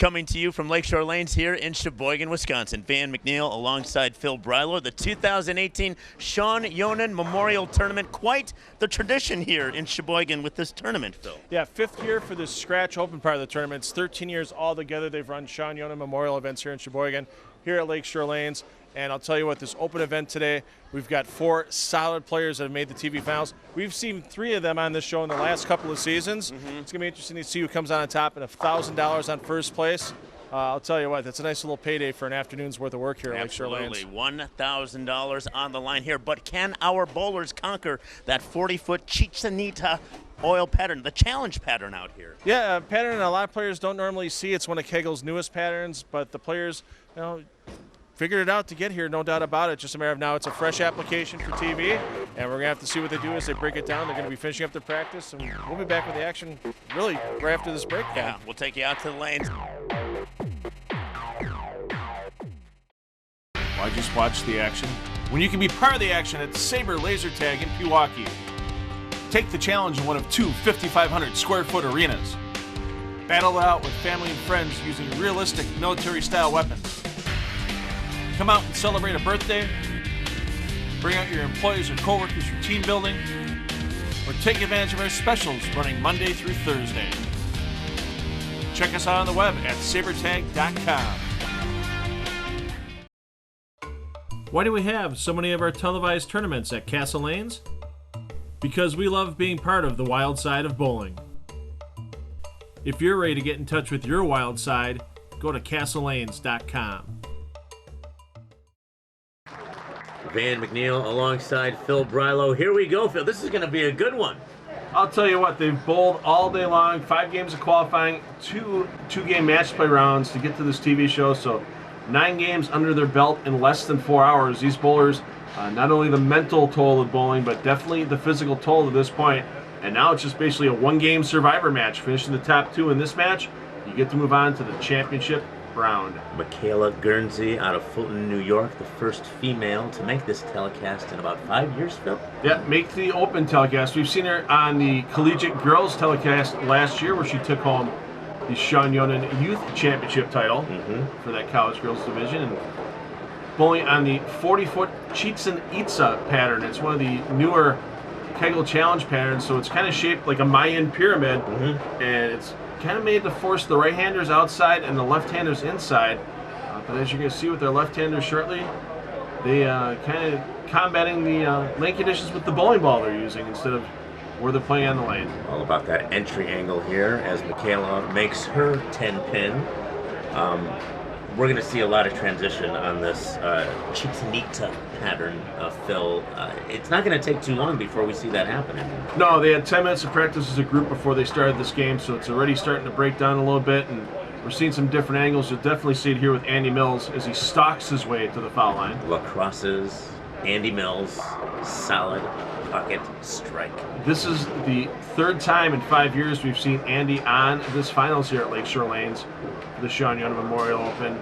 Coming to you from Lakeshore Lanes here in Sheboygan, Wisconsin. Van McNeil alongside Phil Brylo. The 2018 Sean Yonan Memorial Tournament. Quite the tradition here in Sheboygan with this tournament, Phil. Yeah, 5th year for the Scratch Open part of the tournament. It's 13 years all together. They've run Sean Yonan Memorial events here in Sheboygan, here at Lakeshore Lanes. And I'll tell you what, this open event today, we've got 4 solid players that have made the TV finals. We've seen 3 of them on this show in the last couple of seasons. It's going to be interesting to see who comes on the top and $1,000 on first place. I'll tell you what, that's a nice little payday for an afternoon's worth of work here at Lakeshore Lanes. Absolutely, $1,000 on the line here. But can our bowlers conquer that 40-foot Chichanita oil pattern, the challenge pattern out here? Yeah, a pattern a lot of players don't normally see. It's one of Kegel's newest patterns, but the players, figured it out to get here, no doubt about it. Just a matter of now it's a fresh application for TV, and we're going to have to see what they do as they break it down. They're going to be finishing up their practice, and we'll be back with the action really right after this break. Yeah, we'll take you out to the lanes. Why just watch the action when you can be part of the action at Sabre Laser Tag in Pewaukee? Take the challenge in one of 2 5,500 square foot arenas. Battle it out with family and friends using realistic military-style weapons. Come out and celebrate a birthday, bring out your employees or coworkers for team building, or take advantage of our specials running Monday through Thursday. Check us out on the web at sabertag.com. Why do we have so many of our televised tournaments at Castle Lanes? Because we love being part of the wild side of bowling. If you're ready to get in touch with your wild side, go to castlelanes.com. Van McNeil alongside Phil Brylo. Here we go, Phil. This is going to be a good one. I'll tell you what, they've bowled all day long, 5 games of qualifying, 2 two-game match play rounds to get to this TV show. So 9 games under their belt in less than 4 hours. These bowlers, not only the mental toll of bowling, but definitely the physical toll to this point. And now it's just basically a 1-game survivor match. Finishing the top 2 in this match, you get to move on to the championship round. Michaela Guernsey out of Fulton, New York, the first female to make this telecast in about 5 years, Phil? Yeah, make the open telecast. We've seen her on the collegiate girls telecast last year where she took home the Sean Yonan Youth Championship title for that college girls division. And bowling on the 40-foot Chichen Itza pattern. It's one of the newer Kegel Challenge patterns, so it's kind of shaped like a Mayan pyramid, and it's kind of made to force the right-handers outside and the left-handers inside. But as you're going to see with their left-handers shortly, they kind of combating the lane conditions with the bowling ball they're using instead of where they're playing on the lane. All about that entry angle here as Michaela makes her 10-pin. We're going to see a lot of transition on this Chichanita pattern, Phil. It's not going to take too long before we see that happening. No, they had 10 minutes of practice as a group before they started this game, so it's already starting to break down a little bit, and we're seeing some different angles. You'll definitely see it here with Andy Mills as he stalks his way to the foul line. Lacrosse's Andy Mills, solid pocket strike. This is the 3rd time in 5 years we've seen Andy on this finals here at Lakeshore Lanes, the Sean Yonan Memorial Open.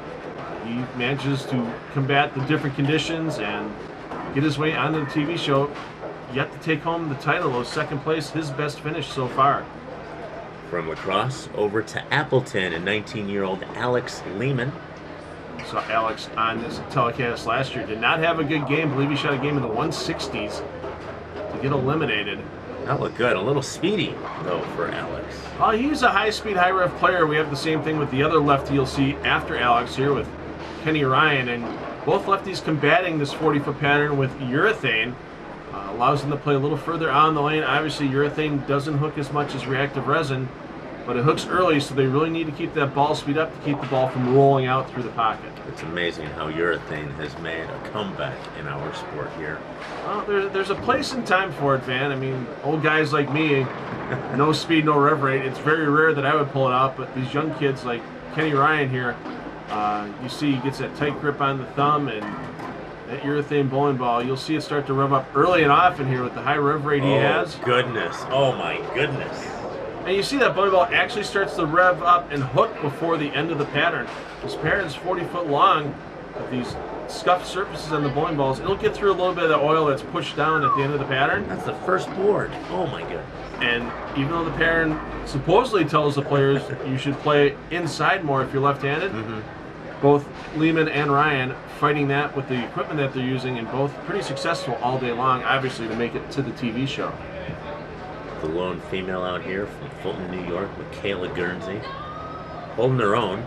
He manages to combat the different conditions and get his way onto the TV show, yet to take home the title of 2nd place, his best finish so far. From lacrosse over to Appleton, and 19-year-old Alex Lehman. Saw Alex on this telecast last year. Did not have a good game. I believe he shot a game in the 160s to get eliminated. That looked good. A little speedy, though, for Alex. He's a high-speed, high-rev player. We have the same thing with the other lefty you'll see after Alex here with Kenny Ryan. And both lefties combating this 40-foot pattern with urethane allows them to play a little further on the lane. Obviously, urethane doesn't hook as much as reactive resin, but it hooks early, so they really need to keep that ball speed up to keep the ball from rolling out through the pocket. It's amazing how urethane has made a comeback in our sport here. Well, there's a place and time for it, Van. I mean, old guys like me, no speed, no rev rate. It's very rare that I would pull it out, but these young kids like Kenny Ryan here, you see he gets that tight grip on the thumb, and that urethane bowling ball, you'll see it start to rev up early and often here with the high rev rate he has. Goodness. Oh, my goodness. And you see that bowling ball actually starts to rev up and hook before the end of the pattern. This pattern is 40 foot long, with these scuffed surfaces on the bowling balls, it'll get through a little bit of the oil that's pushed down at the end of the pattern. That's the first board. Oh my goodness. And even though the pattern supposedly tells the players you should play inside more if you're left-handed, both Lehman and Ryan fighting that with the equipment that they're using, and both pretty successful all day long, obviously, to make it to the TV show. The lone female out here from Fulton, New York, Michaela Guernsey, holding her own,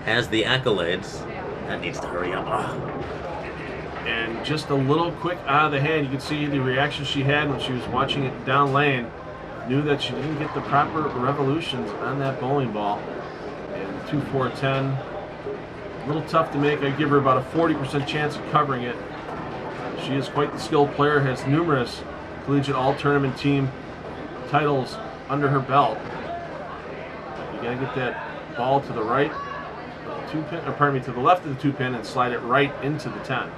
has the accolades. That needs to hurry up. And just a little quick out of the hand, you can see the reaction she had when she was watching it down lane. Knew that she didn't get the proper revolutions on that bowling ball. And 2-4-10, a little tough to make. I give her about a 40% chance of covering it. She is quite the skilled player, has numerous collegiate all-tournament team titles under her belt. You gotta get that ball to the right of the 2-pin, or pardon me, to the left of the 2-pin and slide it right into the 10.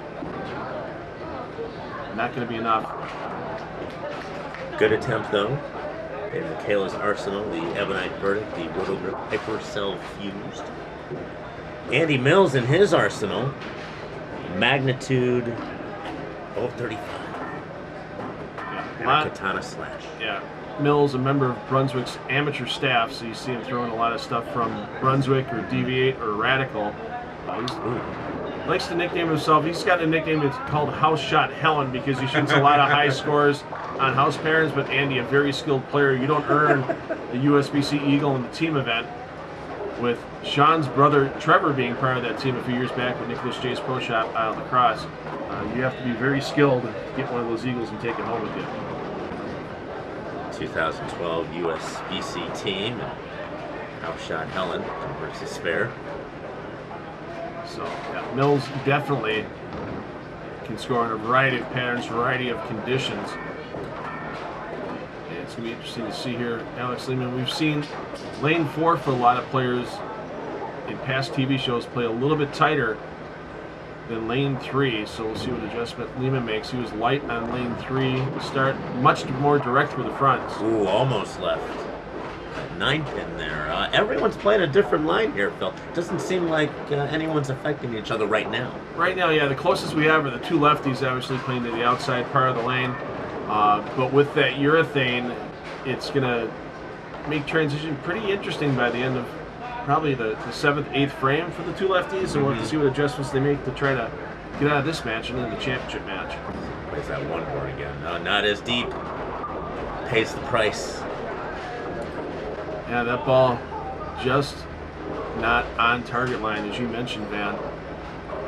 Not going to be enough. Good attempt, though. In Michaela's arsenal, the Ebonite Verdict, the Rotogrip Hypercell Fused. Andy Mills in his arsenal, Magnitude 035. And a Katana Slash. Yeah. Mills, a member of Brunswick's amateur staff, so you see him throwing a lot of stuff from Brunswick or Deviate or Radical. He likes to nickname himself. He's got a nickname that's called House Shot Helen because he shoots a lot of high scores on house patterns. But Andy, a very skilled player. You don't earn the USBC Eagle in the team event. With Sean's brother Trevor being part of that team a few years back with Nicholas J's Pro Shop out of La Crosse, you have to be very skilled to get one of those Eagles and take it home with you. 2012 USBC team, and House Shot Helen converts to spare. So, yeah, Mills definitely can score in a variety of patterns, variety of conditions. And it's going to be interesting to see here. Alex Lehman, we've seen lane 4 for a lot of players in past TV shows play a little bit tighter than lane 3, so we'll see what adjustment Lehman makes. He was light on lane 3 to start, much more direct through the front. Ooh, almost left. 9-pin there. Everyone's playing a different line here, Phil. Doesn't seem like anyone's affecting each other right now. Right now, yeah, the closest we have are the two lefties obviously playing to the outside part of the lane. But with that urethane, it's going to make transition pretty interesting by the end of probably the 7th, 8th frame for the two lefties. And we'll have to see what adjustments they make to try to get out of this match and then the championship match. Plays that one board again. No, not as deep. Pays the price. Yeah, that ball just not on target line, as you mentioned, Van.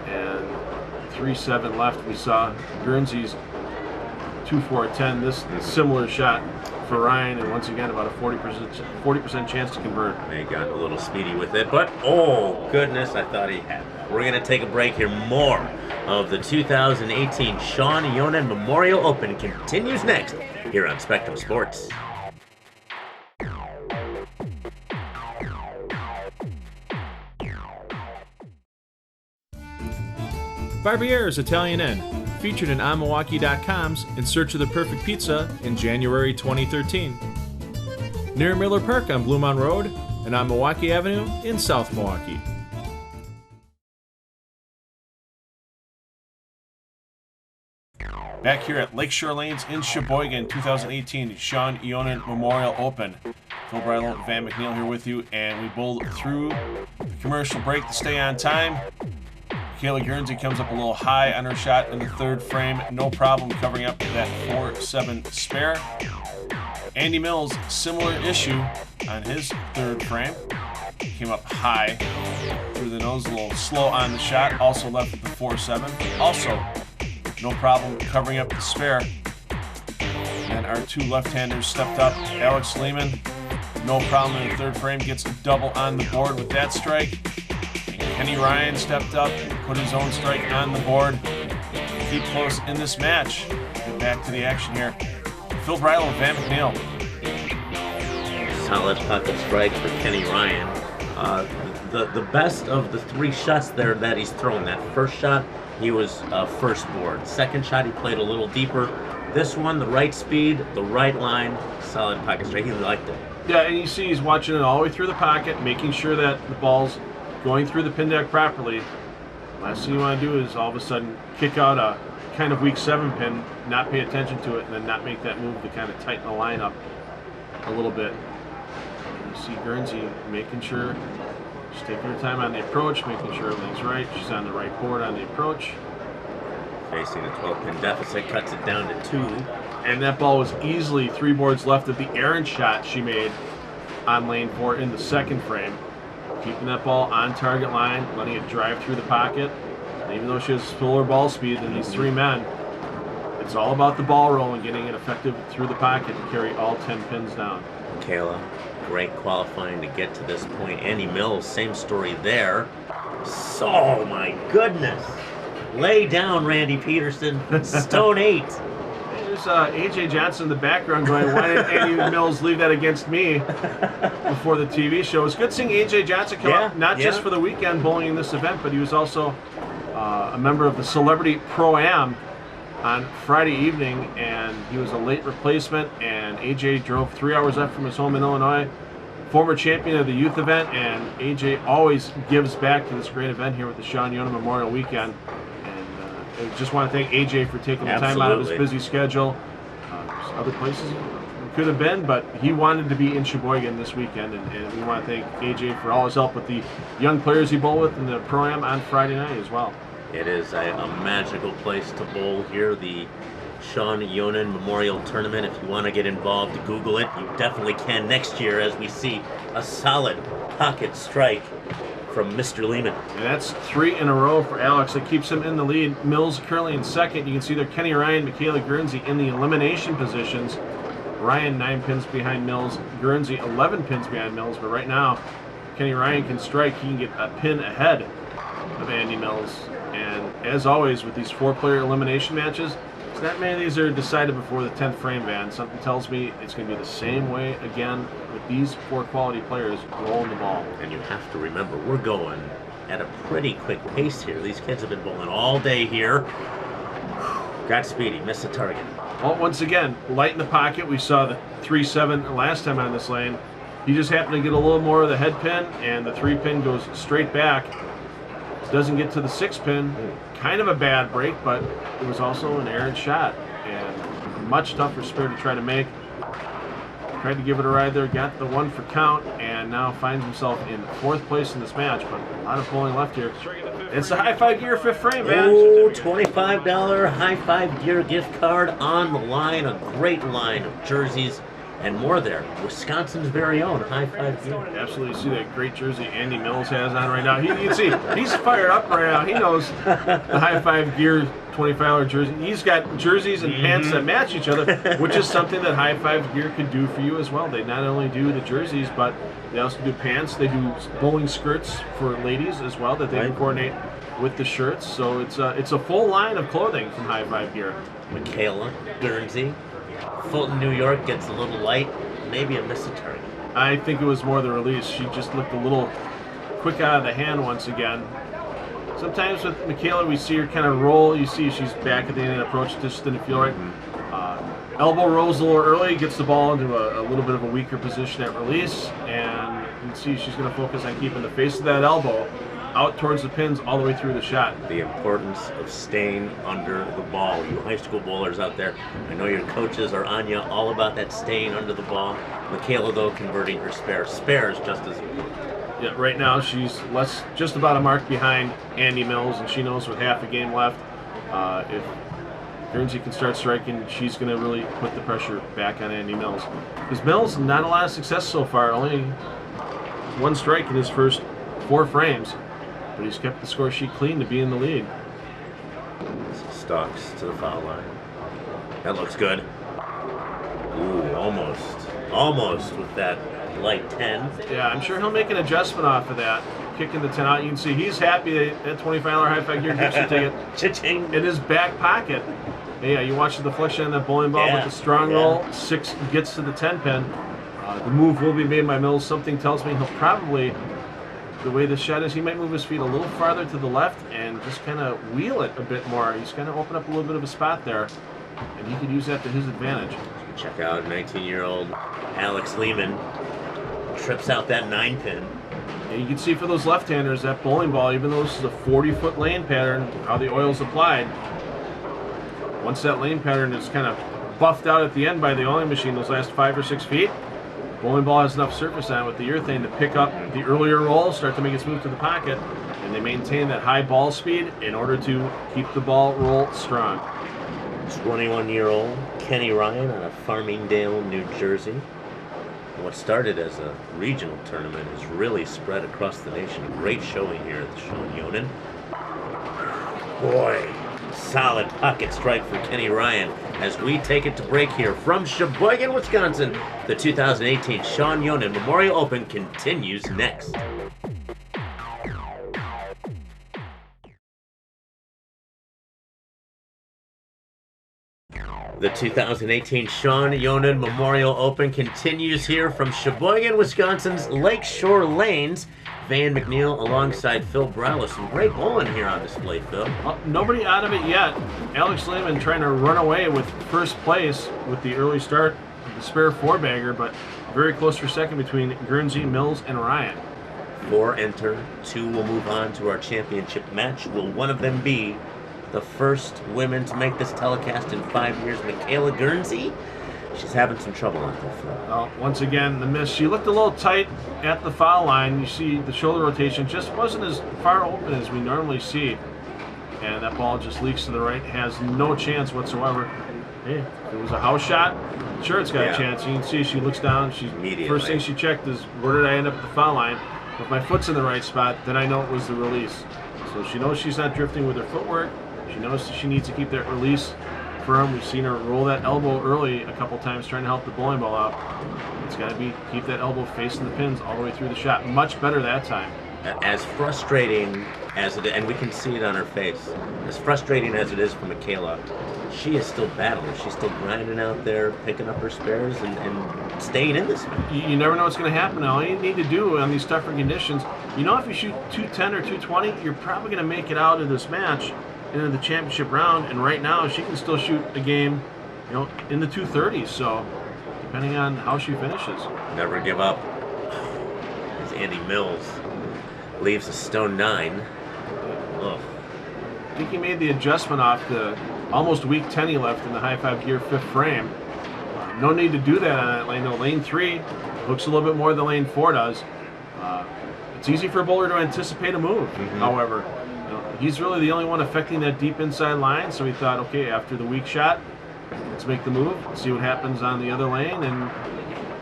And 3-7 left. We saw Guernsey's 2-4-10. This similar shot for Ryan, and once again about a 40% chance to convert. They got a little speedy with it, but oh goodness, I thought he had that. We're gonna take a break here. More of the 2018 Sean Yonan Memorial Open continues next here on Spectrum Sports. Barbiere's Italian Inn, featured in onmilwaukee.com's In Search of the Perfect Pizza in January 2013. Near Miller Park on Bluemont Road and on Milwaukee Avenue in South Milwaukee. Back here at Lakeshore Lanes in Sheboygan, 2018 Sean Yonan Memorial Open. Phil Bridle and Van McNeil here with you, and we bowled through the commercial break to stay on time. Michaela Guernsey comes up a little high on her shot in the 3rd frame. No problem covering up that 4-7 spare. Andy Mills, similar issue on his 3rd frame. Came up high through the nose, a little slow on the shot. Also left with the 4-7. Also, no problem covering up the spare. And our two left-handers stepped up. Alex Lehman, no problem in the 3rd frame, gets a double on the board with that strike. Kenny Ryan stepped up and put his own strike on the board. Keep close in this match. Get back to the action here. Phil Bridle and Van McNeil. Solid pocket strike for Kenny Ryan. The best of the 3 shots there that he's thrown. That first shot, he was first board. Second shot, he played a little deeper. This one, the right speed, the right line, solid pocket strike. He liked it. Yeah, and you see he's watching it all the way through the pocket, making sure that the ball's going through the pin deck properly. Last thing you want to do is all of a sudden kick out a kind of weak 7 pin, not pay attention to it, and then not make that move to kind of tighten the line up a little bit. You see Guernsey making sure she's taking her time on the approach, making sure everything's right. She's on the right board on the approach. Facing a 12-pin deficit, cuts it down to 2. And that ball was easily 3 boards left of the errant shot she made on lane 4 in the second frame. Keeping that ball on target line, letting it drive through the pocket. And even though she has slower ball speed than these 3 men, it's all about the ball roll and getting it effective through the pocket to carry all 10 pins down. Michaela, great qualifying to get to this point. Annie Mills, same story there. So, oh my goodness. Lay down, Randy Peterson. Stone 8. There's A.J. Johnson in the background going, why didn't Annie Mills leave that against me before the TV show? It's good seeing A.J. Johnson come up, not just for the weekend bowling in this event, but he was also a member of the Celebrity Pro-Am on Friday evening, and he was a late replacement, and A.J. drove 3 hours up from his home in Illinois. Former champion of the youth event, and A.J. always gives back to this great event here with the Sean Yonan Memorial Weekend. I just want to thank AJ for taking the time out of his busy schedule. There's other places he could have been, but he wanted to be in Sheboygan this weekend, and we want to thank AJ for all his help with the young players he bowled with in the Pro-Am on Friday night as well. It is a magical place to bowl here, the Sean Yonan Memorial Tournament. If you want to get involved, Google it. You definitely can next year as we see a solid pocket strike from Mr. Lehman. And that's 3 in a row for Alex. That keeps him in the lead. Mills currently in second. You can see there Kenny Ryan, Michaela Guernsey in the elimination positions. Ryan 9 pins behind Mills. Guernsey 11 pins behind Mills. But right now, Kenny Ryan can strike. He can get a pin ahead of Andy Mills. And as always with these 4-player elimination matches, not many of these are decided before the 10th frame, Van. Something tells me it's going to be the same way again with these 4 quality players rolling the ball. And you have to remember, we're going at a pretty quick pace here. These kids have been bowling all day here. Got speedy, missed the target. Well, once again, light in the pocket. We saw the 3-7 last time on this lane. He just happened to get a little more of the head pin, and the 3 pin goes straight back. Doesn't get to the 6 pin. Kind of a bad break, but it was also an errant shot, and a much tougher spare to try to make. Tried to give it a ride there, got the 1 for count, and now finds himself in 4th place in this match, but a lot of bowling left here. It's a high-five gear 5th frame, man. Oh, $25 high-five gear gift card on the line. A great line of jerseys and more there. Wisconsin's very own high-five gear. Absolutely. See that great jersey Andy Mills has on right now. You can see he's fired up right now. He knows the high-five gear $25 jersey. He's got jerseys and pants that match each other, which is something that high-five gear could do for you as well. They not only do the jerseys, but they also do pants. They do bowling skirts for ladies as well that they can coordinate with the shirts. So it's a full line of clothing from high-five gear. Michaela Guernsey, Fulton, New York gets a little light, maybe a missed target. I think it was more the release. She just looked a little quick out of the hand once again. Sometimes with Michaela, we see her kind of roll. You see she's back at the end of the approach, just didn't feel right. Elbow rolls a little early, gets the ball into a little bit of a weaker position at release, and you can see she's going to focus on keeping the face of that elbow out towards the pins all the way through the shot. The importance of staying under the ball. You high school bowlers out there, I know your coaches are on you all about that staying under the ball. Michaela, though, converting her spares just as important. Yeah, right now she's just about a mark behind Andy Mills, and she knows with half a game left, if Guernsey can start striking, she's going to really put the pressure back on Andy Mills. Because Mills, not a lot of success so far, only 1 strike in his first 4 frames, but he's kept the score sheet clean to be in the lead. Stalks to the foul line. That looks good. Ooh, almost with that light 10. Yeah, I'm sure he'll make an adjustment off of that. Kicking the 10 out, you can see he's happy that $25 high-five gear gift certificate Cha-ching. in his back pocket. Yeah, you watch the deflection on that bowling ball with the strong roll. 6 gets to the 10 pin. The move will be made by Mills. Something tells me he'll probably, the way the shot is, he might move his feet a little farther to the left and just kind of wheel it a bit more. He's going to open up a little bit of a spot there, and he could use that to his advantage. Check out 19-year-old Alex Lehman. Trips out that 9 pin. And you can see for those left-handers, that bowling ball, even though this is a 40-foot lane pattern, how the oil's applied. Once that lane pattern is kind of buffed out at the end by the oiling machine, those last 5 or 6 feet, bowling ball has enough surface on it with the urethane to pick up the earlier roll, start to make its move to the pocket, and they maintain that high ball speed in order to keep the ball roll strong. 21-year-old Kenny Ryan out of Farmingdale, New Jersey. What started as a regional tournament has really spread across the nation. A great showing here at the Sean Yonan. Boy, solid pocket strike for Kenny Ryan as we take it to break here from Sheboygan, Wisconsin. The 2018 Sean Yonan Memorial Open continues next. The 2018 Sean Yonan Memorial Open continues here from Sheboygan, Wisconsin's Lakeshore Lanes. Van McNeil alongside Phil Browlis. Some great bowling here on display, Phil. Nobody out of it yet. Alex Lehman trying to run away with first place with the early start of the spare four-bagger, but very close for second between Guernsey, Mills, and Ryan. 4 enter, 2 will move on to our championship match. Will one of them be the first women to make this telecast in 5 years, Michaela Guernsey? She's having some trouble out there, Phil. Once again, the miss. She looked a little tight at the foul line. You see the shoulder rotation just wasn't as far open as we normally see. And that ball just leaks to the right, has no chance whatsoever. Hey, if it was a house shot, sure it's got a chance. You can see she looks down. First thing she checked is, where did I end up at the foul line? If my foot's in the right spot, then I know it was the release. So she knows she's not drifting with her footwork. She knows that she needs to keep that release firm. We've seen her roll that elbow early a couple times trying to help the bowling ball out. It's got to be keep that elbow facing the pins all the way through the shot. Much better that time. As frustrating as it is, and we can see it on her face, as frustrating as it is for Michaela, she is still battling. She's still grinding out there, picking up her spares and staying in this match. You never know what's going to happen. All you need to do on these tougher conditions, you know, if you shoot 210 or 220, you're probably going to make it out of this match into the championship round. And right now, she can still shoot a game, you know, in the 230s. So depending on how she finishes. Never give up. As Andy Mills leaves a stone 9. Ugh. I think he made the adjustment off the almost weak 10 he left in the high 5 gear 5th frame. No need to do that on that lane. No, lane 3 looks a little bit more than lane 4 does. It's easy for a bowler to anticipate a move. However, you know, he's really the only one affecting that deep inside line. So he thought, okay, after the weak shot, let's make the move, see what happens on the other lane. And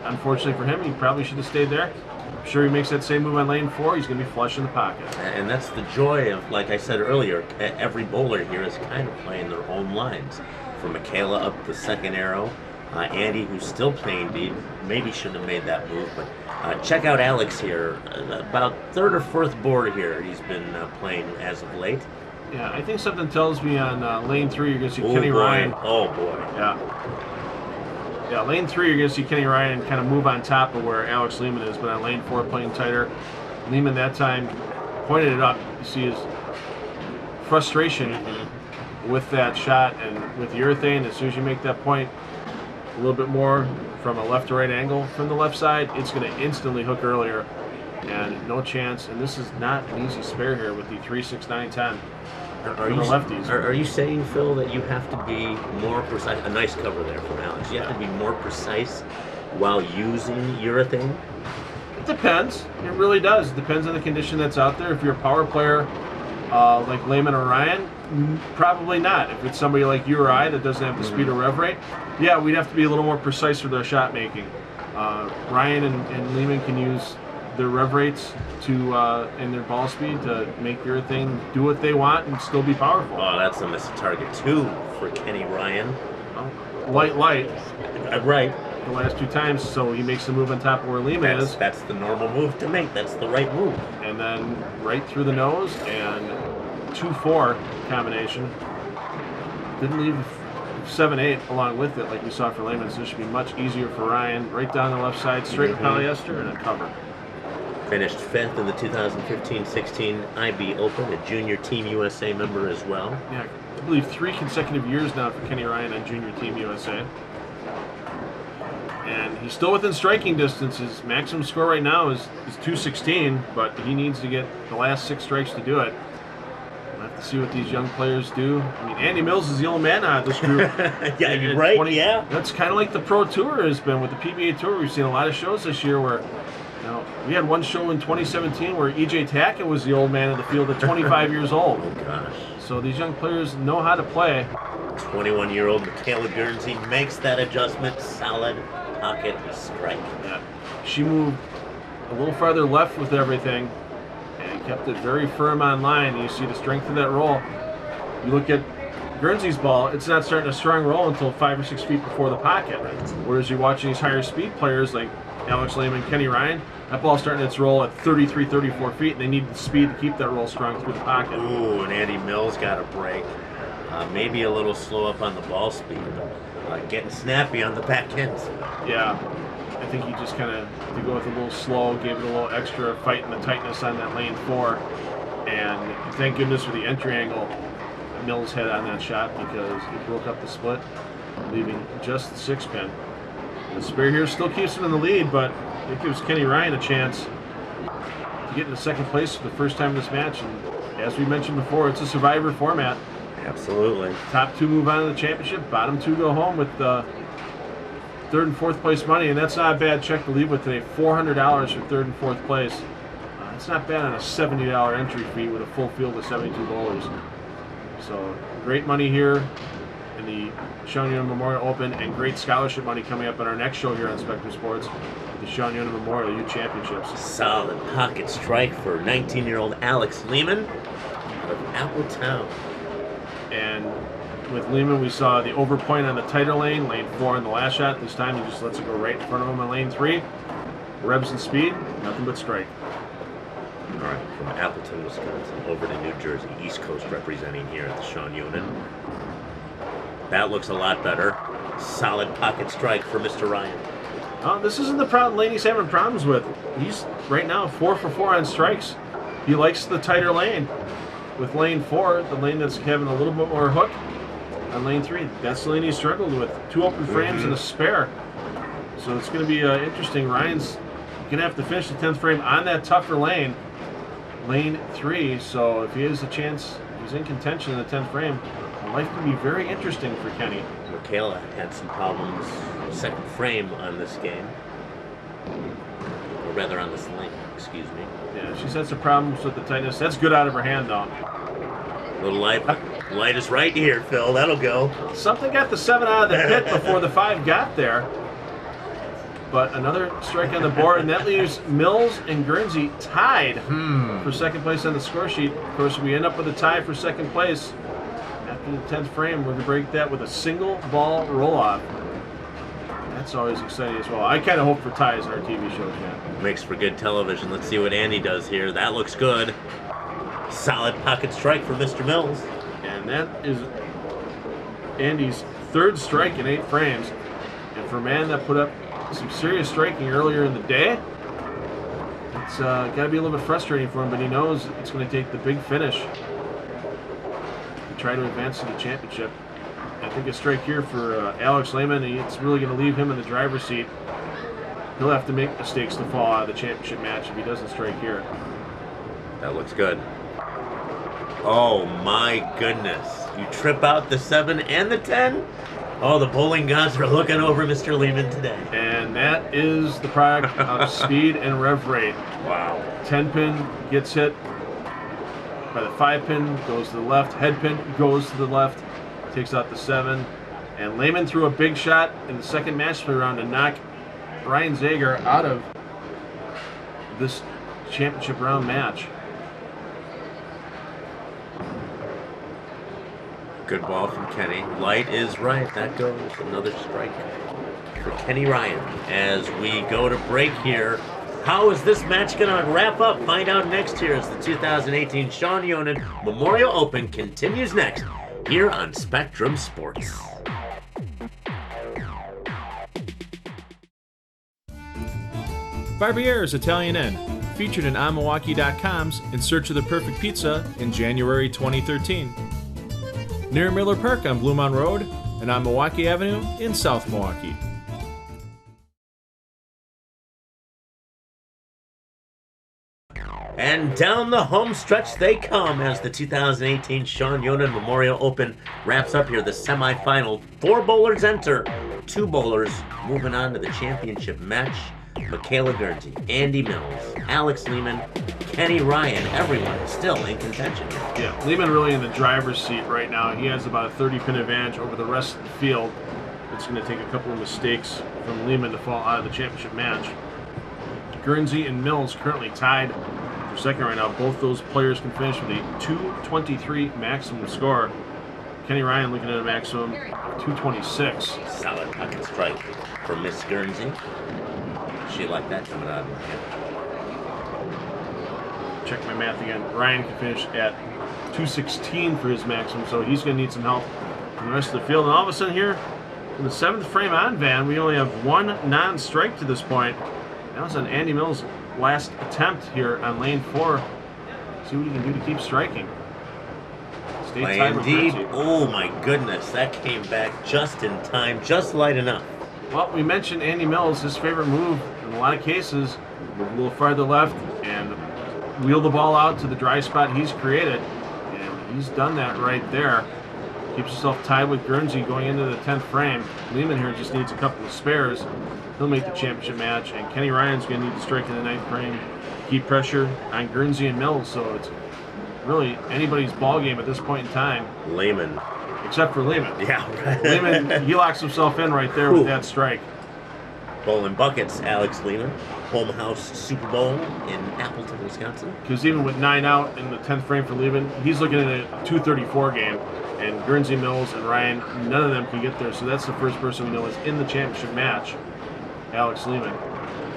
unfortunately for him, he probably should have stayed there. I'm sure he makes that same move on lane 4, he's going to be flush in the pocket. And that's the joy of, like I said earlier, every bowler here is kind of playing their own lines. From Michaela up the second arrow, Andy, who's still playing deep, maybe shouldn't have made that move, but check out Alex here. About 3rd or 4th board here he's been playing as of late. Yeah, I think something tells me on lane 3 you're going to see Kenny Ryan. Oh boy. Yeah, lane 3 you're going to see Kenny Ryan kind of move on top of where Alex Lehman is, but on lane 4 playing tighter. Lehman that time pointed it up. You see his frustration with that shot and with the urethane. As soon as you make that point a little bit more from a left to right angle from the left side, it's going to instantly hook earlier, and no chance. And this is not an easy spare here with the 3, 6, 9, 10. Are you saying, Phil, that you have to be more precise? A nice cover there from Alex. You have to be more precise while using urethane? It depends. It really does. It depends on the condition that's out there. If you're a power player like Lehman or Ryan, probably not. If it's somebody like you or I that doesn't have the speed or rev rate, yeah, we'd have to be a little more precise with our shot making. Ryan and Lehman can use their rev rates to and their ball speed to make urethane do what they want and still be powerful. Oh, that's a missed target 2 for Kenny Ryan. Light. Right. The last 2 times, so he makes the move on top of where Lehman is. That's the normal move to make. That's the right move. And then right through the nose and 2-4 combination. Didn't leave 7-8 along with it like we saw for Lehman, so this should be much easier for Ryan. Right down the left side, straight polyester and a cover. Finished 5th in the 2015-16 IB Open, a Junior Team USA member as well. Yeah, I believe 3 consecutive years now for Kenny Ryan on Junior Team USA. And he's still within striking distance. His maximum score right now is 216, but he needs to get the last 6 strikes to do it. We'll have to see what these young players do. I mean, Andy Mills is the only man out of this group. Yeah, you're right. Yeah. That's kind of like the Pro Tour has been with the PBA Tour. We've seen a lot of shows this year where, we had one show in 2017 where E.J. Tackett was the old man of the field at 25 years old. Oh, gosh. So these young players know how to play. 21-year-old Michaela Guernsey makes that adjustment. Solid pocket strike. Yeah. She moved a little farther left with everything and kept it very firm on line. And you see the strength of that roll. You look at Guernsey's ball, it's not starting a strong roll until 5 or 6 feet before the pocket. Whereas you're watching these higher speed players like Alex Lehman, Kenny Ryan, that ball's starting its roll at 33, 34 feet, and they need the speed to keep that roll strong through the pocket. Ooh, and Andy Mills got a break. Maybe a little slow up on the ball speed, but getting snappy on the back ends. Yeah, I think he just kind of, to go with a little slow, gave it a little extra fight in the tightness on that lane 4. And thank goodness for the entry angle Mills had on that shot, because it broke up the split, leaving just the 6-pin. The Spear here still keeps him in the lead, but it gives Kenny Ryan a chance to get into second place for the first time in this match. And as we mentioned before, it's a survivor format. Absolutely. Top 2 move on to the championship. Bottom 2 go home with 3rd and 4th place money, and that's not a bad check to leave with today. $400 for 3rd and 4th place. It's not bad on a $70 entry fee with a full field of 72 bowlers. So great money here in the Sean Yonan Memorial Open, and great scholarship money coming up on our next show here on Spectrum Sports, the Sean Yonan Memorial Youth Championships. Solid pocket strike for 19-year-old Alex Lehman out of Appletown. And with Lehman, we saw the overpoint on the tighter lane, lane 4 in the last shot. This time he just lets it go right in front of him on lane 3. Revs and speed, nothing but strike. All right, from Appleton, Wisconsin, over to New Jersey, East Coast representing here at the Sean Yonan. That looks a lot better. Solid pocket strike for Mr. Ryan. This isn't the problem lane he's having problems with. He's right now 4 for 4 on strikes. He likes the tighter lane. With lane 4, the lane that's having a little bit more hook, on lane 3, that's the lane he struggled with. 2 open frames and a spare. So it's going to be interesting. Ryan's going to have to finish the 10th frame on that tougher lane, lane 3. So if he has a chance, he's in contention in the 10th frame, life can be very interesting for Kenny. Michaela had some problems second frame on this game. Or rather on this lane, excuse me. Yeah, she's had some problems with the tightness. That's good out of her hand, though. Little light is right here, Phil. That'll go. Something got the 7 out of the pit before the 5 got there. But another strike on the board, and that leaves Mills and Guernsey tied for second place on the score sheet. Of course, we end up with a tie for second place. After the 10th frame, we're going to break that with a single ball roll-off. That's always exciting as well. I kind of hope for ties in our TV shows, man. Makes for good television. Let's see what Andy does here. That looks good. Solid pocket strike for Mr. Mills. And that is Andy's 3rd strike in 8 frames. And for a man that put up some serious striking earlier in the day, it's got to be a little bit frustrating for him, but he knows it's going to take the big finish try to advance to the championship. I think a strike here for Alex Lehman, it's really going to leave him in the driver's seat. He'll have to make mistakes to fall out of the championship match if he doesn't strike here. That looks good. Oh my goodness. You trip out the 7 and the 10? Oh, the bowling gods are looking over Mr. Lehman today. And that is the product of speed and rev rate. Wow. 10-pin gets hit by the 5-pin, goes to the left. Head pin goes to the left, takes out the 7. And Lehman threw a big shot in the second match play round to knock Ryan Zager out of this championship round match. Good ball from Kenny. Light is right. That goes. Another strike for Kenny Ryan. As we go to break here, how is this match going to wrap up? Find out next year as the 2018 Sean Yonan Memorial Open continues next here on Spectrum Sports. Barbiere's Italian Inn, featured in onmilwaukee.com's In Search of the Perfect Pizza in January 2013. Near Miller Park on Blue Mountain Road and on Milwaukee Avenue in South Milwaukee. And down the home stretch they come as the 2018 Sean Yonan Memorial Open wraps up here, the semifinal. 4 bowlers enter, 2 bowlers moving on to the championship match. Michaela Guernsey, Andy Mills, Alex Lehman, Kenny Ryan, everyone still in contention here. Yeah, Lehman really in the driver's seat right now. He has about a 30-pin advantage over the rest of the field. It's going to take a couple of mistakes from Lehman to fall out of the championship match. Guernsey and Mills currently tied for second right now. Both those players can finish with a 223 maximum score. Kenny Ryan looking at a maximum 226. Solid pocket strike for Miss Guernsey. She like that coming out of her hand. Check my math again. Ryan can finish at 216 for his maximum, so he's going to need some help from the rest of the field. And all of a sudden here, in the 7th frame on Van, we only have 1 non-strike to this point. That was on Andy Mills' last attempt here on lane 4. See what he can do to keep striking. Stay tight with Indeed. Guernsey. Oh my goodness, that came back just in time, just light enough. Well, we mentioned Andy Mills, his favorite move in a lot of cases, move a little farther left and wheel the ball out to the dry spot he's created. And he's done that right there. Keeps himself tied with Guernsey going into the 10th frame. Lehman here just needs a couple of spares. He'll make the championship match. And Kenny Ryan's going to need to strike in the 9th frame, keep pressure on Guernsey and Mills. So it's really anybody's ball game at this point in time. Lehman. Except for Lehman. Yeah, right. Lehman, he locks himself in right there with that strike. Bowling buckets, Alex Lehman. Home house Super Bowl in Appleton, Wisconsin. Because even with 9 out in the 10th frame for Lehman, he's looking at a 234 game. And Guernsey, Mills, and Ryan, none of them can get there. So that's the first person we know is in the championship match, Alex Lehman.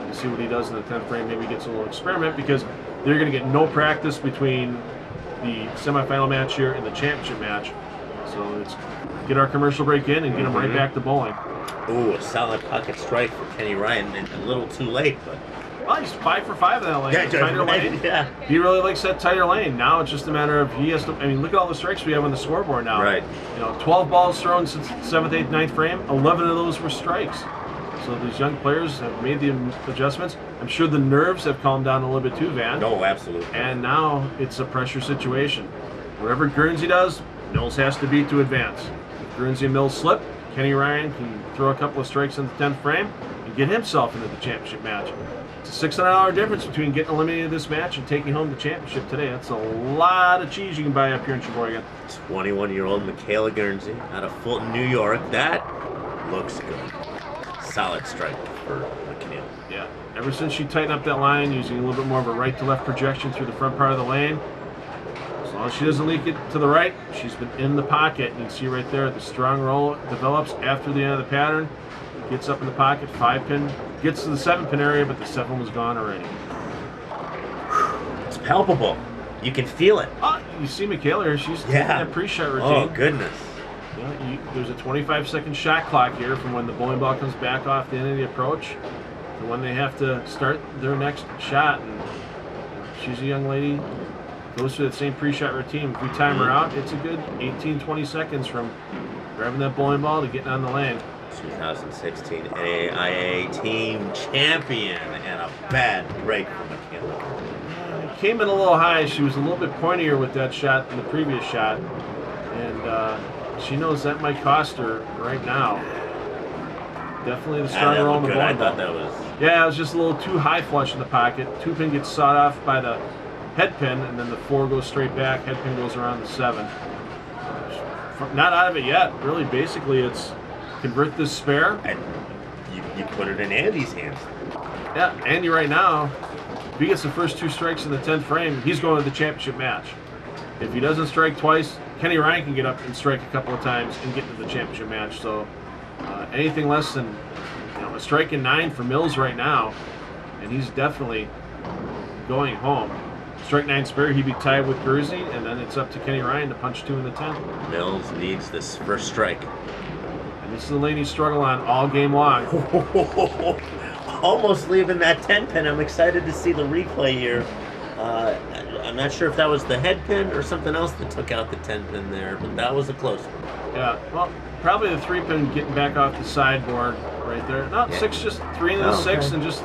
You see what he does in the 10th frame. Maybe he gets a little experiment because they're going to get no practice between the semifinal match here and the championship match. So let's get our commercial break in and get them right back to bowling. Ooh, a solid pocket strike for Kenny Ryan, and a little too late, but Well, he's 5 for 5 in that lane. yeah, Tighter lane. yeah. He really likes that tighter lane. Now it's just a matter of he has to. I mean, look at all the strikes we have on the scoreboard now. Right. You know, 12 balls thrown since 7th, 8th, 9th frame. 11 of those were strikes. So these young players have made the adjustments. I'm sure the nerves have calmed down a little bit too, Van. No, absolutely. And now it's a pressure situation. Whatever Guernsey does, Mills has to beat to advance. If Guernsey and Mills slip, Kenny Ryan can throw a couple of strikes in the 10th frame and get himself into the championship match. It's a $600 difference between getting eliminated in this match and taking home the championship today. That's a lot of cheese you can buy up here in Sheboygan. 21-year-old Michaela Guernsey out of Fulton, New York. That looks good. Solid strike for Michaela. Yeah. Ever since she tightened up that line, using a little bit more of a right to left projection through the front part of the lane, as long as she doesn't leak it to the right, she's been in the pocket. You can see right there the strong roll develops after the end of the pattern. Gets up in the pocket, 5-pin, gets to the 7-pin area, but the 7 was gone already. It's palpable. You can feel it. Oh, you see Michaela here, she's taking that pre-shot routine. Oh, goodness. Yeah, there's a 25-second shot clock here from when the bowling ball comes back off the end of the approach to when they have to start their next shot. And she's a young lady, goes through that same pre-shot routine. If we time her out, it's a good 18-20 seconds from grabbing that bowling ball to getting on the lane. 2016 NAIA team champion, and a bad break for Michaela. Came in a little high. She was a little bit pointier with that shot than the previous shot. And she knows that might cost her right now. Definitely the strong roll on the bowling ball. I thought that was... Yeah, it was just a little too high flush in the pocket. 2-pin gets sawed off by the head pin, and then the 4 goes straight back. Head pin goes around the 7. Not out of it yet. Really, basically, it's convert this spare. And you put it in Andy's hands. Yeah, Andy right now, if he gets the first 2 strikes in the 10th frame, he's going to the championship match. If he doesn't strike twice, Kenny Ryan can get up and strike a couple of times and get to the championship match. So anything less than a strike in 9 for Mills right now, and he's definitely going home. Strike 9 spare, he'd be tied with Guernsey, and then it's up to Kenny Ryan to punch 2 in the 10th. Mills needs this first strike. And this is the lane he struggled on all game long. Almost leaving that 10-pin. I'm excited to see the replay here. I'm not sure if that was the head pin or something else that took out the 10-pin there, but that was a close one. Yeah, well, probably the 3-pin getting back off the sideboard right there. No, 6, just 3 into the 6, and just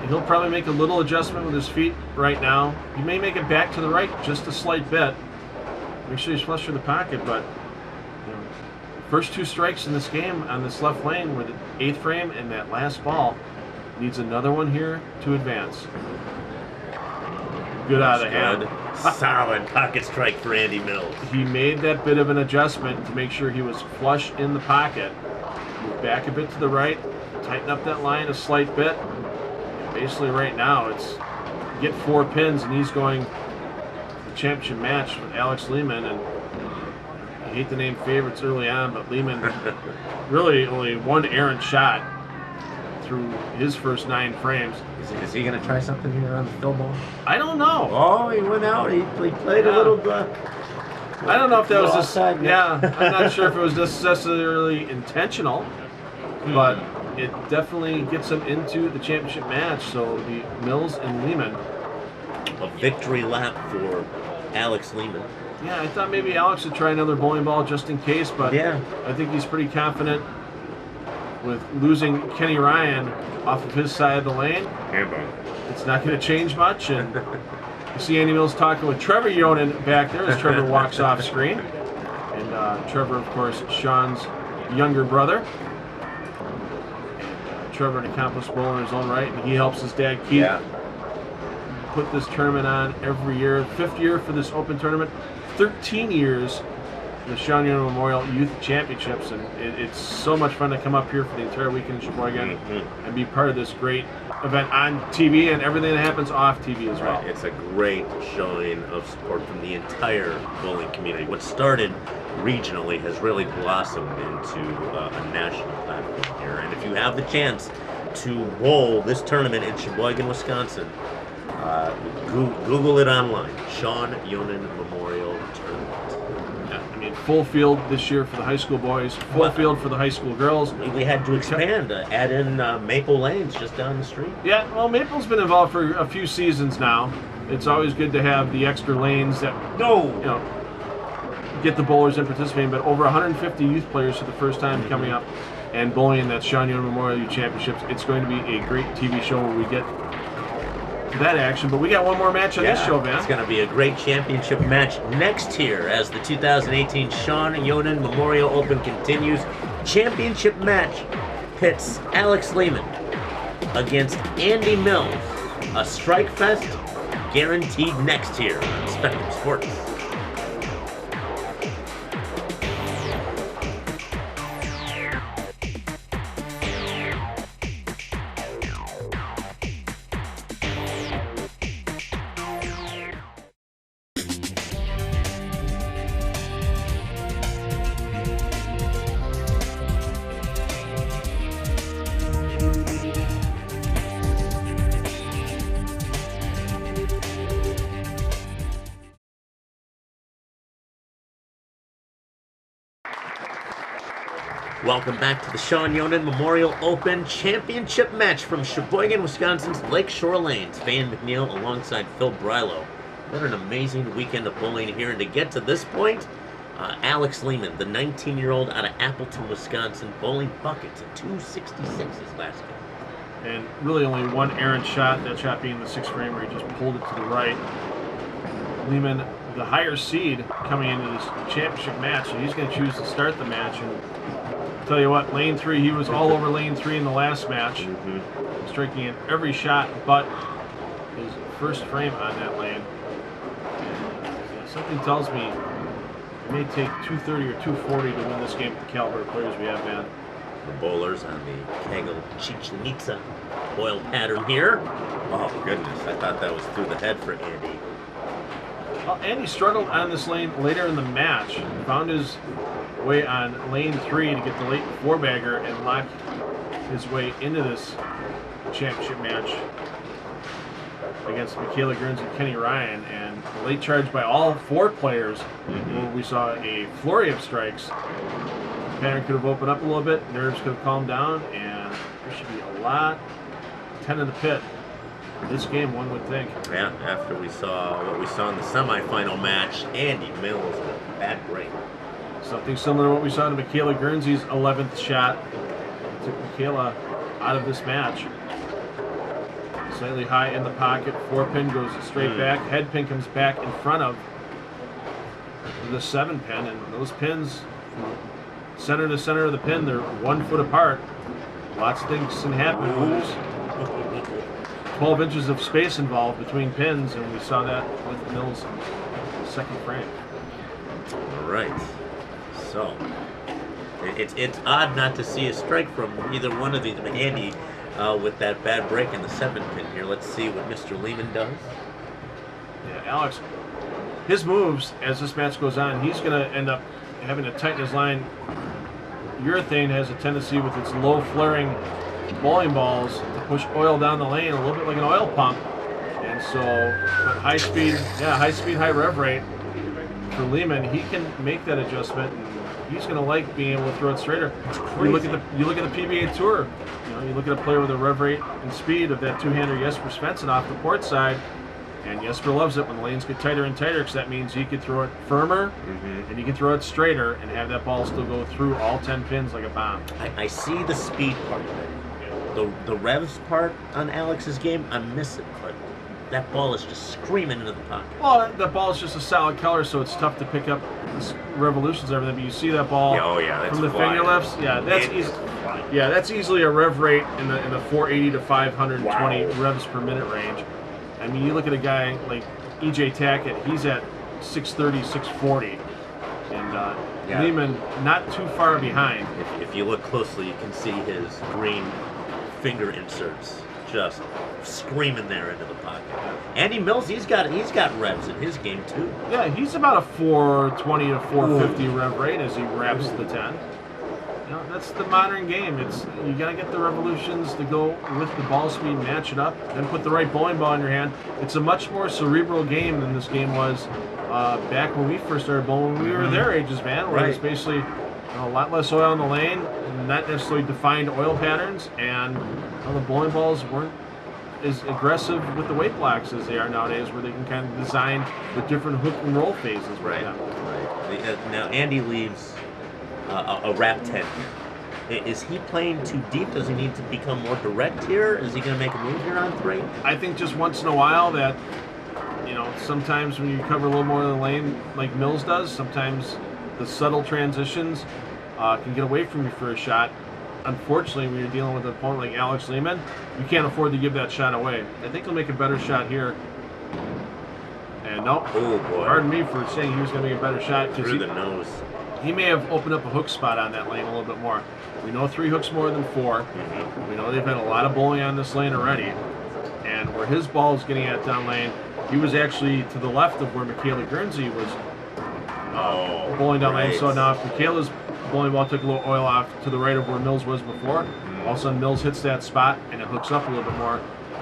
he'll probably make a little adjustment with his feet right now. He may make it back to the right just a slight bit. Make sure he's flush through the pocket, but first 2 strikes in this game on this left lane were the 8th frame, and that last ball needs another one here to advance. Good out of the hand. Solid pocket strike for Andy Mills. He made that bit of an adjustment to make sure he was flush in the pocket. Move back a bit to the right, tighten up that line a slight bit. And basically right now it's get 4 pins, and he's going the championship match with Alex Lehman. And I hate to name favorites early on, but Lehman really only 1 errant shot through his first 9 frames. Is he going to try something here on the fill ball? I don't know. Oh, he went out. He played a little. I don't know if that was just. Offside, Yeah, I'm not sure if it was necessarily intentional, but it definitely gets him into the championship match. So the Mills and Lehman. A victory lap for Alex Lehman. Yeah, I thought maybe Alex would try another bowling ball just in case, but I think he's pretty confident with losing Kenny Ryan off of his side of the lane. It's not going to change much, and you see Andy Mills talking with Trevor Yonan back there as Trevor walks off screen. And Trevor, of course, Sean's younger brother. And Trevor, an accomplished bowler in his own right, and he helps his dad Keith put this tournament on every year. 5th year for this open tournament, 13 years the Sean Yonan Memorial Youth Championships, and it's so much fun to come up here for the entire weekend in Sheboygan and be part of this great event on TV and everything that happens off TV as well. Right. It's a great showing of support from the entire bowling community. What started regionally has really blossomed into a national platform here. And if you have the chance to bowl this tournament in Sheboygan, Wisconsin, Google it online. Sean Yonan Memorial Tournament. Full field this year for the high school boys, full field for the high school girls. We had to expand, add in Maple Lanes just down the street. Yeah, well, Maple's been involved for a few seasons now. It's always good to have the extra lanes that get the bowlers in participating. But over 150 youth players for the first time coming up and bowling in that Sean Yonan Memorial Youth Championships. It's going to be a great TV show where we get that action, but we got one more match on this show, man. It's going to be a great championship match next here as the 2018 Sean Yonan Memorial Open continues. Championship match pits Alex Lehman against Andy Mills. A strike fest guaranteed next here on Spectrum Sports. Welcome back to the Sean Yonan Memorial Open Championship match from Sheboygan, Wisconsin's Lakeshore Lanes. Van McNeil alongside Phil Brylow. What an amazing weekend of bowling here. And to get to this point, Alex Lehman, the 19-year-old out of Appleton, Wisconsin, bowling buckets at 266 his last game. And really only 1 errant shot, that shot being the 6th frame where he just pulled it to the right. Lehman, the higher seed coming into this championship match, and he's going to choose to start the match. And tell you what, lane 3, he was all over lane 3 in the last match, striking in every shot but his first frame on that lane. And something tells me it may take 230 or 240 to win this game with the caliber of players we have, man. The bowlers on the Kegel Chichen Itza foil pattern here. Oh, goodness, I thought that was through the head for Andy. Well, Andy struggled on this lane later in the match. Found his way on lane 3 to get the late 4-bagger and lock his way into this championship match against Michaela Grins and Kenny Ryan. And the late charge by all 4 players, where we saw a flurry of strikes. The pattern could have opened up a little bit, nerves could have calmed down, and there should be a lot 10 in the pit. This game, one would think. Yeah, after we saw what we saw in the semifinal match, Andy Mills with a bad break. Something similar to what we saw to Michaela Guernsey's 11th shot. Took Michaela out of this match. Slightly high in the pocket. 4-pin goes straight back. Head pin comes back in front of the 7-pin, and those pins, from center to center of the pin, they're 1 foot apart. Lots of things can happen when there's 12 inches of space involved between pins, and we saw that with Mills' second frame. All right. So it's odd not to see a strike from either one of these. Andy, with that bad break in the 7-pin here. Let's see what Mr. Lehman does. Yeah, Alex, his moves as this match goes on, he's going to end up having to tighten his line. Urethane has a tendency with its low flaring bowling balls to push oil down the lane a little bit like an oil pump. And so, but high speed, high rev rate for Lehman, he can make that adjustment. And he's going to like being able to throw it straighter. You look at the PBA Tour. You look at a player with a rev rate and speed of that two-hander Jesper Svensson off the port side, and Jesper loves it when the lanes get tighter and tighter, because that means he can throw it firmer and he can throw it straighter and have that ball still go through all 10 pins like a bomb. I see the speed part of it. The revs part on Alex's game, I'm missing, but that ball is just screaming into the pocket. Well, that ball is just a solid color, so it's tough to pick up revolutions and everything. But you see that ball that's from the flying. finger lifts. Yeah, that's easy. Yeah, that's easily a rev rate in the 480 to 520 revs per minute range. I mean, you look at a guy like EJ Tackett, he's at 630, 640. And Lehman not too far behind. If you look closely, you can see his green finger inserts just screaming there into the pocket. Andy Mills, he's got revs in his game too. Yeah, he's about a 420 to 450 rev rate as he wraps the 10. That's the modern game. It's you gotta get the revolutions to go with the ball speed, match it up, then put the right bowling ball in your hand. It's a much more cerebral game than this game was back when we first started bowling. When we were their ages, man, where it's basically a lot less oil in the lane, not necessarily defined oil patterns, and the bowling balls weren't as aggressive with the weight blocks as they are nowadays, where they can kind of design the different hook and roll phases. Right. Now Andy leaves a wrap 10 here. Is he playing too deep? Does he need to become more direct here? Is he going to make a move here on 3? I think just once in a while that, sometimes when you cover a little more of the lane like Mills does, sometimes the subtle transitions can get away from you for a shot. Unfortunately, when you're dealing with an opponent like Alex Lehman, you can't afford to give that shot away. I think he'll make a better shot here. And nope. Oh boy. Pardon me for saying he was going to make a better shot. Through the nose. He may have opened up a hook spot on that lane a little bit more. We know 3 hooks more than 4. We know they've had a lot of bowling on this lane already. And where his ball is getting at down lane, he was actually to the left of where Michaela Guernsey was bowling down lane. So now if Michaela's bowling ball took a little oil off to the right of where Mills was before, all of a sudden Mills hits that spot and it hooks up a little bit more.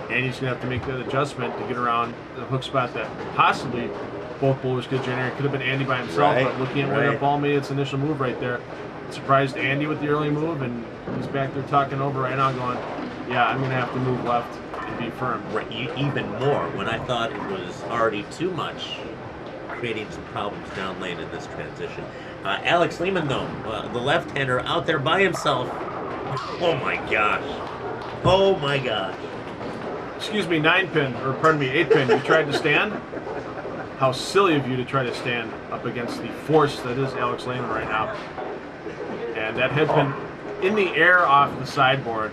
And he's going to have to make that adjustment to get around the hook spot that possibly both bowlers could generate. It could have been Andy by himself, but looking at where that ball made its initial move right there, it surprised Andy with the early move, and he's back there talking over right now going, yeah, I'm going to have to move left and be firm. Right, even more when I thought it was already too much, creating some problems down lane in this transition. Alex Lehman, though, the left-hander out there by himself. Oh my gosh. Oh my gosh. Excuse me, 9-pin, or pardon me, 8-pin. You tried to stand? How silly of you to try to stand up against the force that is Alex Lehman right now. And that head pin in the air off the sideboard.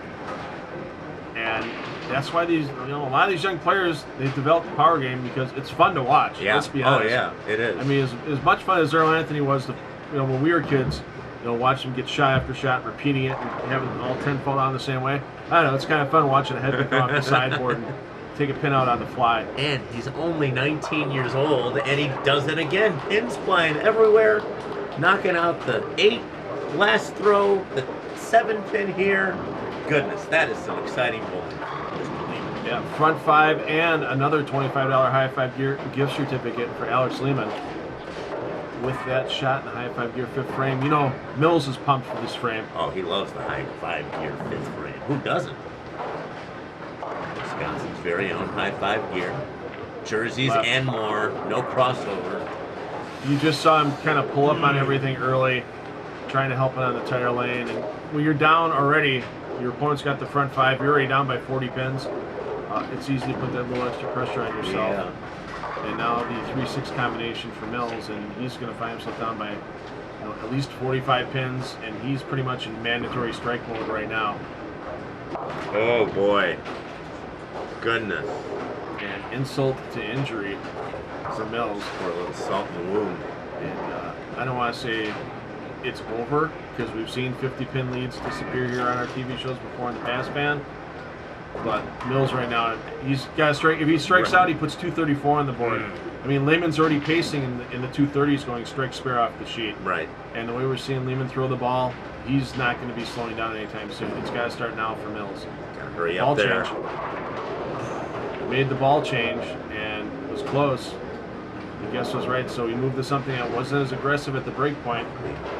And that's why these, a lot of these young players, they've developed the power game because it's fun to watch. Yeah. Let's be honest. Oh yeah, it is. I mean, as much fun as Earl Anthony was to, when we were kids, watch him get shot after shot, repeating it, and having all 10 fall down the same way. I don't know, it's kind of fun watching a head pin come off the sideboard and take a pin out on the fly. And he's only 19 years old, and he does it again. Pins flying everywhere, knocking out the 8 last throw, the 7-pin here. Goodness, that is some exciting bowling. Yeah, front 5 and another $25 high 5 gear gift certificate for Alex Lehman. With that shot in the high 5 gear 5th frame, Mills is pumped for this frame. Oh, he loves the high 5 gear 5th frame. Who doesn't? Wisconsin's very own high 5 gear. Jerseys and more, no crossover. You just saw him kind of pull up on everything early, trying to help it on the tighter lane. And when you're down already, your opponent's got the front 5, you're already down by 40 pins. it's easy to put that little extra pressure on yourself. Yeah. And now the 3-6 combination for Mills, and he's going to find himself down by at least 45 pins, and he's pretty much in mandatory strike mode right now. Oh boy. Goodness. And insult to injury for Mills. For a little salt in the wound. And I don't want to say it's over, because we've seen 50-pin leads disappear here on our TV shows before in the past, man. But Mills right now, he's got to strike. If he strikes out, he puts 234 on the board. I mean, Lehman's already pacing in the 230s, going strike spare off the sheet. Right. And the way we're seeing Lehman throw the ball, he's not going to be slowing down anytime soon. It's got to start now for Mills. Gotta hurry up Ball there. change. Made the ball change and was close. The guess was right, so he moved to something that wasn't as aggressive at the break point.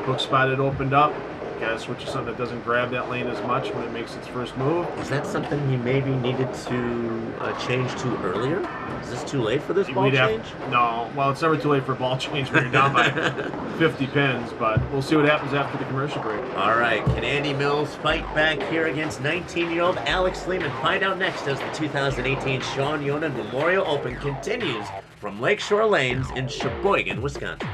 Hook spot had opened up. Got to switch to something that doesn't grab that lane as much when it makes its first move. Is that something he maybe needed to change to earlier? Is this too late for this ball change? No. Well, it's never too late for a ball change when you're down by 50 pins, but we'll see what happens after the commercial break. All right. Can Andy Mills fight back here against 19-year-old Alex Lehman? Find out next as the 2018 Sean Yonan Memorial Open continues from Lakeshore Lanes in Sheboygan, Wisconsin.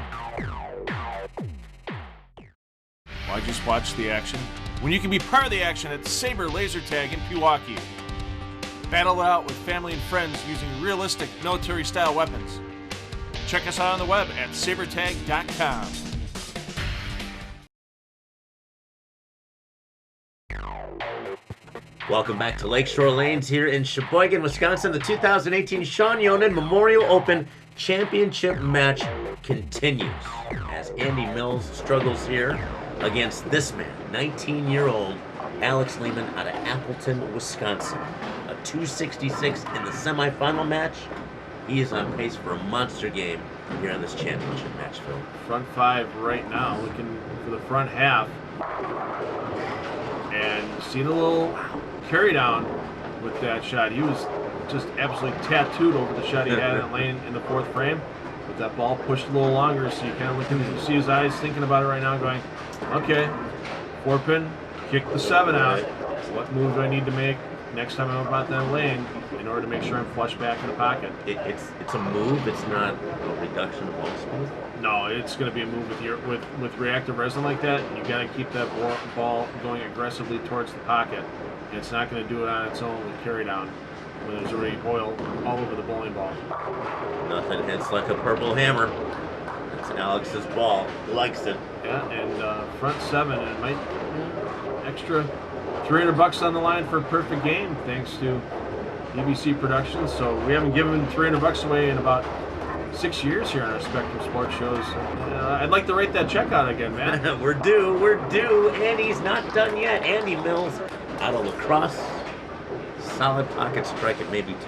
Why just watch the action when you can be part of the action at Sabre Laser Tag in Pewaukee? Battle it out with family and friends using realistic military-style weapons. Check us out on the web at sabertag.com. Welcome back to Lakeshore Lanes here in Sheboygan, Wisconsin. The 2018 Sean Yonan Memorial Open Championship match continues as Andy Mills struggles here against this man, 19-year-old Alex Lehman out of Appleton, Wisconsin. A 266 in the semifinal match. He is on pace for a monster game here on this championship match, Phil. Front five right now, looking for the front half. And seen a little carry down with that shot. He was just absolutely tattooed over the shot he had in lane in the fourth frame. But that ball pushed a little longer, so you kind of you see his eyes thinking about it right now, going, okay, 4-pin, kick the 7 out. What move do I need to make next time I'm about that lane in order to make sure I'm flush back in the pocket? It's a move. It's not a reduction of ball speed. No, it's going to be a move with reactive resin like that. You got to keep that ball going aggressively towards the pocket. And it's not going to do it on its own with carry down when there's already oil all over the bowling ball. Nothing hits like a purple hammer. It's Alex's ball. Likes it. Yeah, and front 7, and it might extra $300 on the line for a perfect game thanks to EBC Productions. So we haven't given $300 away in about 6 years here on our Spectrum Sports shows. I'd like to write that check out again, man. We're due. Andy's not done yet. Andy Mills out of lacrosse. Solid pocket strike at maybe 2.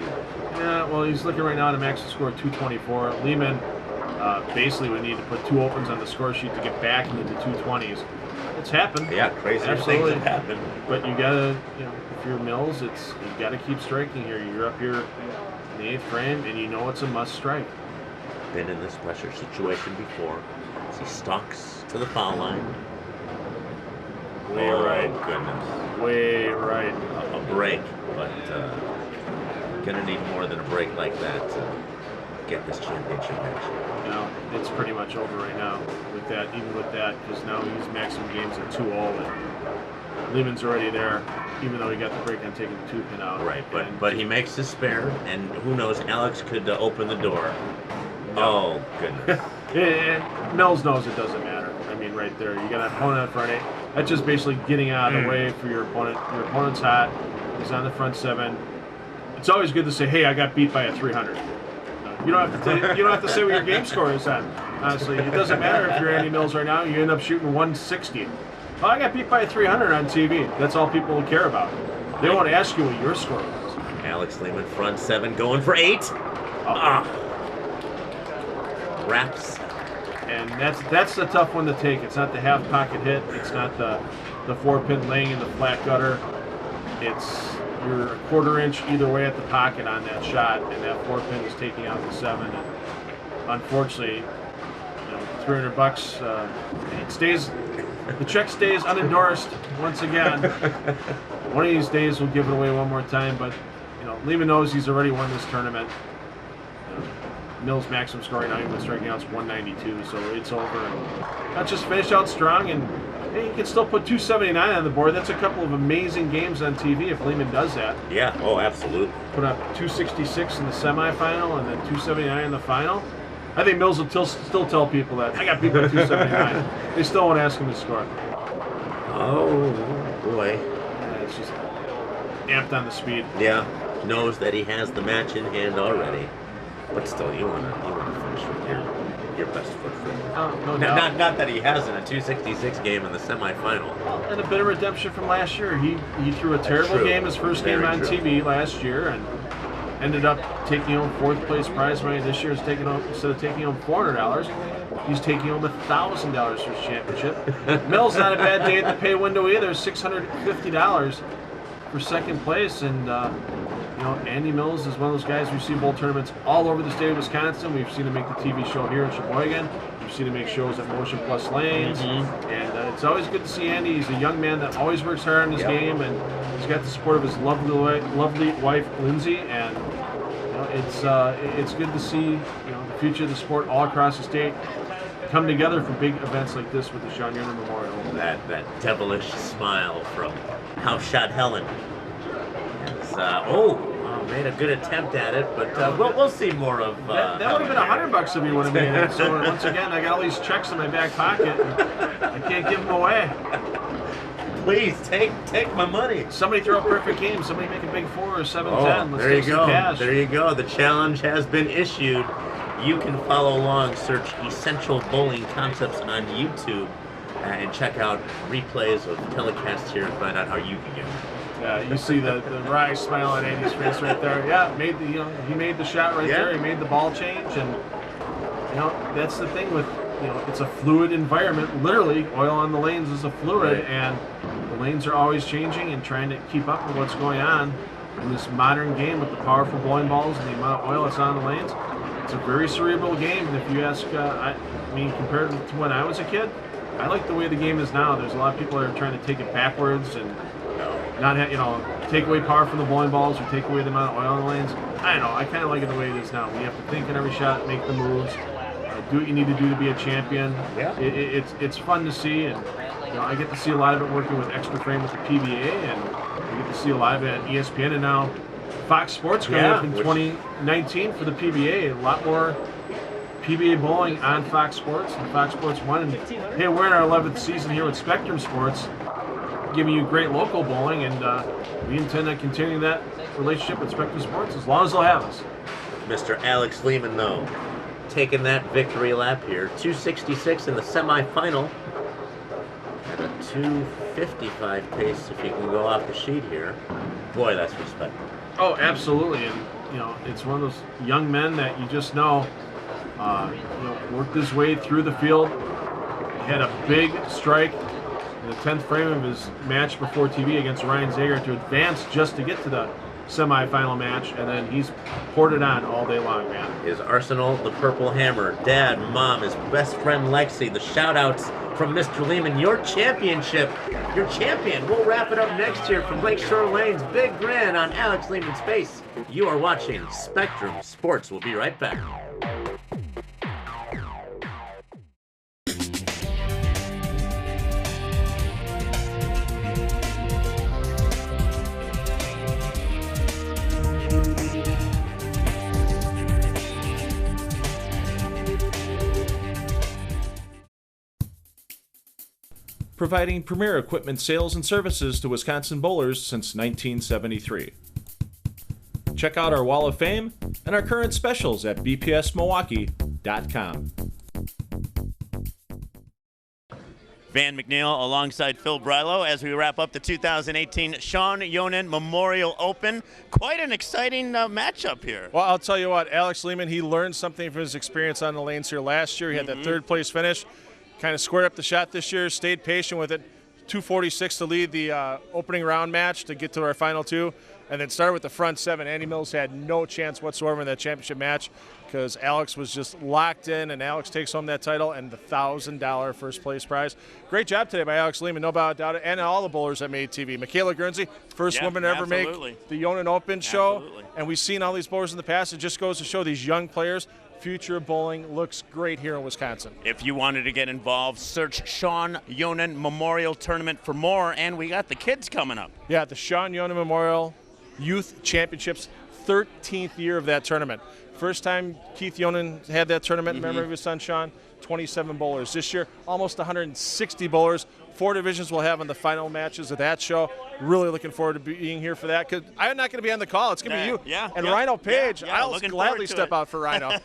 Yeah, well, he's looking right now at a maximum score of 224. Lehman basically would need to put 2 opens on the score sheet to get back into the 220s. It's happened. Yeah, crazy things have happened. But you gotta, if you're Mills, you gotta keep striking here. You're up here in the 8th frame, and you know it's a must strike. Been in this pressure situation before. As he stalks to the foul line. Way right. Goodness. Way right. A break, but gonna need more than a break like that to get this championship match. It's pretty much over right now with that, even with that, because now he's maximum games at 2-0, and Lehman's already there, even though he got the break on taking the 2-pin out. Right, but he makes his spare, and who knows, Alex could open the door. No. Oh, goodness. Mills knows it doesn't matter. I mean, right there, you got an opponent in front 8. That's just basically getting out of the way for your opponent. Your opponent's hot. He's on the front 7. It's always good to say, "Hey, I got beat by a 300." You don't have to say what your game score is on. Honestly, it doesn't matter if you're Andy Mills right now. You end up shooting 160. Oh, I got beat by a 300 on TV. That's all people will care about. They won't ask you what your score was. Alex Lehman front 7 going for 8. Wraps. And that's the tough one to take. It's not the half pocket hit. It's not the 4-pin laying in the flat gutter. You're a 1/4 inch either way at the pocket on that shot, and that 4-pin is taking out the 7. And unfortunately, $300. It stays. The check stays unendorsed once again. One of these days we'll give it away one more time, but Lehman knows he's already won this tournament. Mills' maximum scoring now, even striking out is 192, so it's over. And just finish out strong, and he can still put 279 on the board. That's a couple of amazing games on TV if Lehman does that. Yeah, oh, absolutely. Put up 266 in the semifinal and then 279 in the final. I think Mills will still tell people that. I got people at 279. They still won't ask him to score. Oh, boy. It's just amped on the speed. Yeah, knows that he has the match in hand already. But still, you want to finish with your best foot forward. No doubt. Not that he hasn't a 266 game in the semifinal. And a bit of redemption from last year. He threw a terrible game his first game on TV last year and ended up taking home 4th place prize money. This year, instead of taking home $400, he's taking home $1,000 for his championship. Mills not a bad day at the pay window either. $650 for second place, and Andy Mills is one of those guys we've seen bowl tournaments all over the state of Wisconsin. We've seen him make the TV show here in Sheboygan. We've seen him make shows at Motion Plus Lanes, and it's always good to see Andy. He's a young man that always works hard on his game, and he's got the support of his lovely wife Lindsay, and it's good to see the future of the sport all across the state come together for big events like this with the Sean Yonan Memorial. That devilish smile from House Shot Helen. Made a good attempt at it, but we'll see more of that would have been $100 if he would have made it. So once again, I got all these checks in my back pocket. I can't give them away. Please take my money. Somebody throw a perfect game. Somebody make a big 4 or 7-10. Let's take some cash. There you go. The challenge has been issued. You can follow along. Search Essential Bowling Concepts on YouTube and check out replays of telecasts here and find out how you can get it. You see the wry smile on Andy's face right there. Yeah, he made the shot right there. He made the ball change, and that's the thing with it's a fluid environment. Literally, oil on the lanes is a fluid, and the lanes are always changing and trying to keep up with what's going on in this modern game with the powerful bowling balls and the amount of oil that's on the lanes. It's a very cerebral game, and if you ask, compared to when I was a kid, I like the way the game is now. There's a lot of people that are trying to take it backwards and not take away power from the bowling balls or take away the amount of oil on the lanes. I don't know. I kind of like it the way it is now. You have to think on every shot, make the moves, do what you need to do to be a champion. Yeah. It's fun to see, and I get to see a lot of it working with Extra Frame with the PBA, and I get to see a lot of it at ESPN and now Fox Sports coming up in 2019 for the PBA. A lot more PBA bowling on Fox Sports and Fox Sports 1. And hey, we're in our 11th season here with Spectrum Sports, giving you great local bowling, and we intend to continue that relationship with Spectrum Sports as long as they'll have us. Mr. Alex Lehman, though, taking that victory lap here. 266 in the semifinal. At a 255 pace if you can go off the sheet here. Boy, that's respectable. Oh, absolutely. And, it's one of those young men that you just know, worked his way through the field. He had a big strike in the 10th frame of his match before TV against Ryan Zager to advance just to get to the semifinal match, and then he's poured it on all day long, man. His arsenal, the Purple Hammer, Dad, Mom, his best friend Lexi, the shout-outs from Mr. Lehman, your championship, your champion. We'll wrap it up next year from Lakeshore Lanes. Big grin on Alex Lehman's face. You are watching Spectrum Sports. We'll be right back. Providing premier equipment sales and services to Wisconsin bowlers since 1973. Check out our Wall of Fame and our current specials at bpsmilwaukee.com. Van McNeil alongside Phil Brylow as we wrap up the 2018 Sean Yonan Memorial Open. Quite an exciting matchup here. Well, I'll tell you what, Alex Lehman, he learned something from his experience on the lanes here last year. He had that third place finish, kind of squared up the shot this year, stayed patient with it, 246 to lead the opening round match to get to our final two, and then started with the front seven. Andy Mills had no chance whatsoever in that championship match because Alex was just locked in, and Alex takes home that title and the $1,000 first place prize. Great job today by Alex Lehman, no doubt it, and all the bowlers that made TV. Michaela Guernsey, first woman to ever make the Yonan Open show, and we've seen all these bowlers in the past. It just goes to show these young players, future of bowling looks great here in Wisconsin. If you wanted to get involved, search Sean Yonan Memorial Tournament for more, and we got the kids coming up. Yeah, the Sean Yonan Memorial Youth Championships, 13th year of that tournament. First time Keith Yonan had that tournament in memory of his son Sean, 27 bowlers. This year, almost 160 bowlers. 4 divisions we'll have in the final matches of that show. Really looking forward to being here for that, because I'm not going to be on the call. It's going to be you. Yeah, and Rhino Page. I'll looking gladly forward to step it. out for Rhino.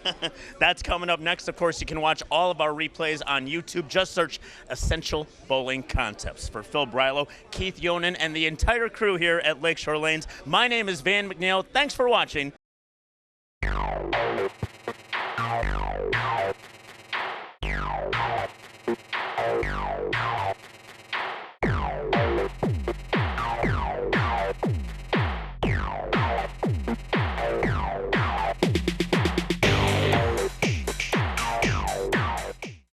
That's coming up next. Of course, you can watch all of our replays on YouTube. Just search Essential Bowling Concepts. For Phil Brilo, Keith Yonan, and the entire crew here at Lakeshore Lanes, my name is Van McNeil. Thanks for watching.